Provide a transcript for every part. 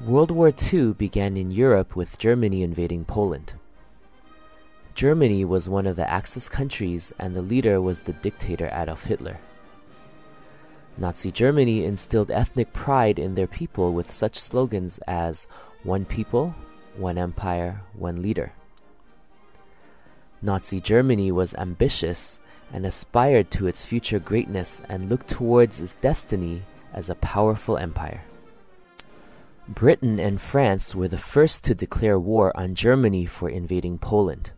World War II began in Europe with Germany invading Poland. Germany was one of the Axis countries, and the leader was the dictator Adolf Hitler. Nazi Germany instilled ethnic pride in their people with such slogans as "One people, one empire, one leader." Nazi Germany was ambitious and aspired to its future greatness and looked towards its destiny as a powerful empire. Britain and France were the first to declare war on Germany for invading Poland.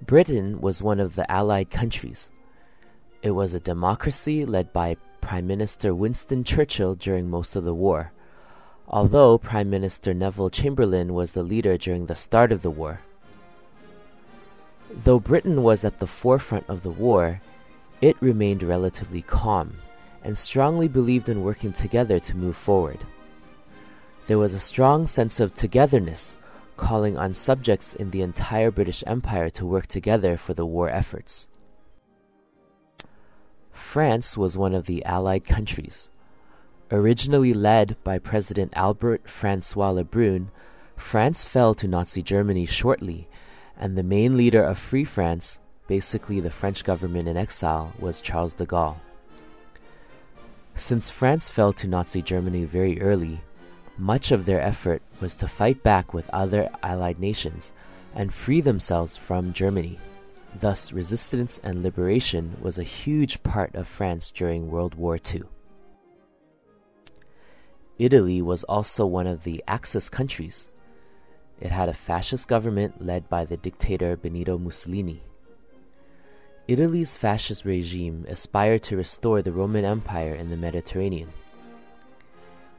Britain was one of the Allied countries. It was a democracy led by Prime Minister Winston Churchill during most of the war, although Prime Minister Neville Chamberlain was the leader during the start of the war. Though Britain was at the forefront of the war, it remained relatively calm and strongly believed in working together to move forward. There was a strong sense of togetherness, calling on subjects in the entire British Empire to work together for the war efforts. France was one of the Allied countries. Originally led by President Albert François Le Brun, France fell to Nazi Germany shortly, and the main leader of Free France, basically the French government in exile, was Charles de Gaulle. Since France fell to Nazi Germany very early, much of their effort was to fight back with other Allied nations and free themselves from Germany. Thus, resistance and liberation was a huge part of France during World War II. Italy was also one of the Axis countries. It had a fascist government led by the dictator Benito Mussolini. Italy's fascist regime aspired to restore the Roman Empire in the Mediterranean.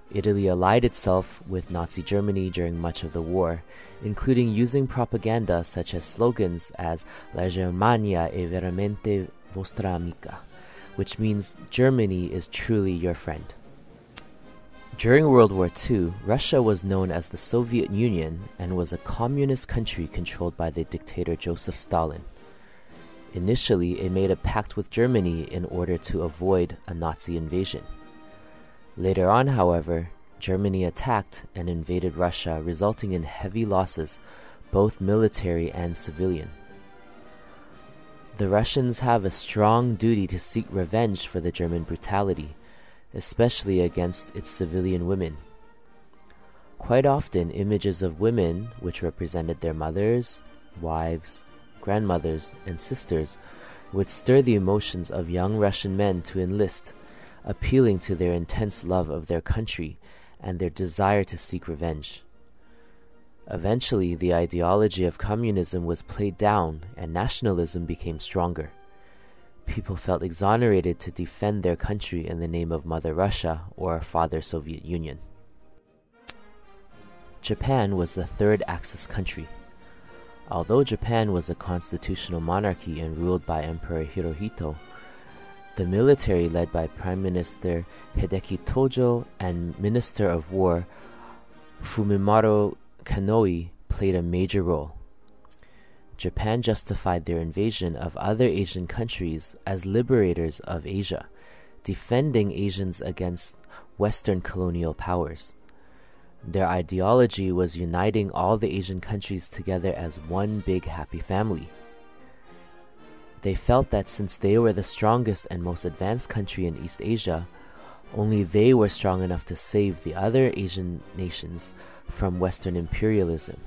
Italy allied itself with Nazi Germany during much of the war, including using propaganda such as slogans as "La Germania è veramente vostra amica," which means Germany is truly your friend. During World War II, Russia was known as the Soviet Union and was a communist country controlled by the dictator Joseph Stalin. Initially, it made a pact with Germany in order to avoid a Nazi invasion. Later on, however, Germany attacked and invaded Russia, resulting in heavy losses, both military and civilian. The Russians have a strong duty to seek revenge for the German brutality, especially against its civilian women. Quite often, images of women, which represented their mothers, wives, grandmothers, and sisters, would stir the emotions of young Russian men to enlist, appealing to their intense love of their country and their desire to seek revenge. Eventually, the ideology of communism was played down and nationalism became stronger. People felt exonerated to defend their country in the name of Mother Russia or Father Soviet Union. Japan was the third Axis country. Although Japan was a constitutional monarchy and ruled by Emperor Hirohito, the military led by Prime Minister Hideki Tojo and Minister of War Fumimaro Kanoi played a major role. Japan justified their invasion of other Asian countries as liberators of Asia, defending Asians against Western colonial powers. Their ideology was uniting all the Asian countries together as one big happy family. They felt that since they were the strongest and most advanced country in East Asia, only they were strong enough to save the other Asian nations from Western imperialism.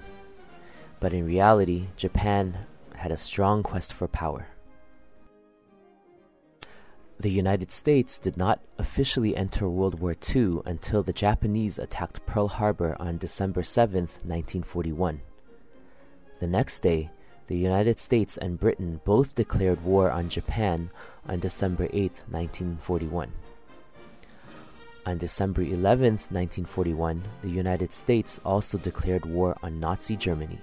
But in reality, Japan had a strong quest for power. The United States did not officially enter World War II until the Japanese attacked Pearl Harbor on December 7, 1941. The next day, the United States and Britain both declared war on Japan on December 8, 1941. On December 11, 1941, the United States also declared war on Nazi Germany.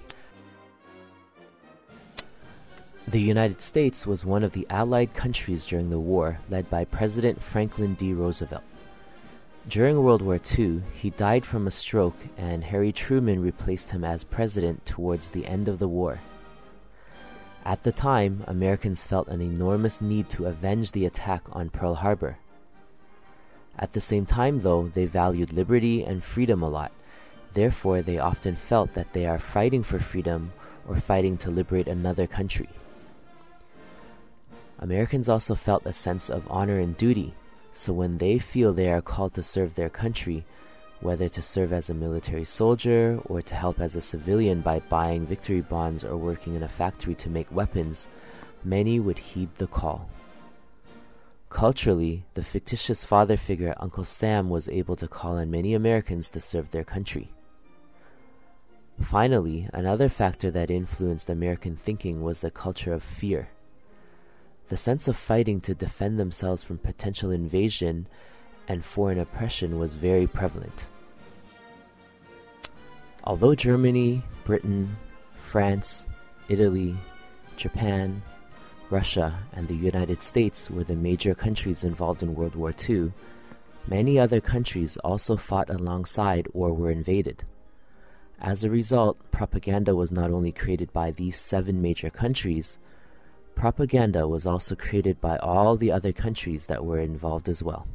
The United States was one of the Allied countries during the war, led by President Franklin D. Roosevelt. During World War II, he died from a stroke, and Harry Truman replaced him as president towards the end of the war. At the time, Americans felt an enormous need to avenge the attack on Pearl Harbor. At the same time, though, they valued liberty and freedom a lot, Therefore, they often felt that they are fighting for freedom or fighting to liberate another country. Americans also felt a sense of honor and duty, so when they feel they are called to serve their country, whether to serve as a military soldier or to help as a civilian by buying victory bonds or working in a factory to make weapons, many would heed the call. Culturally, the fictitious father figure Uncle Sam was able to call on many Americans to serve their country. Finally, another factor that influenced American thinking was the culture of fear. The sense of fighting to defend themselves from potential invasion and foreign oppression was very prevalent. Although Germany, Britain, France, Italy, Japan, Russia, and the United States were the major countries involved in World War II, many other countries also fought alongside or were invaded. As a result, propaganda was not only created by these 7 major countries, propaganda was also created by all the other countries that were involved as well.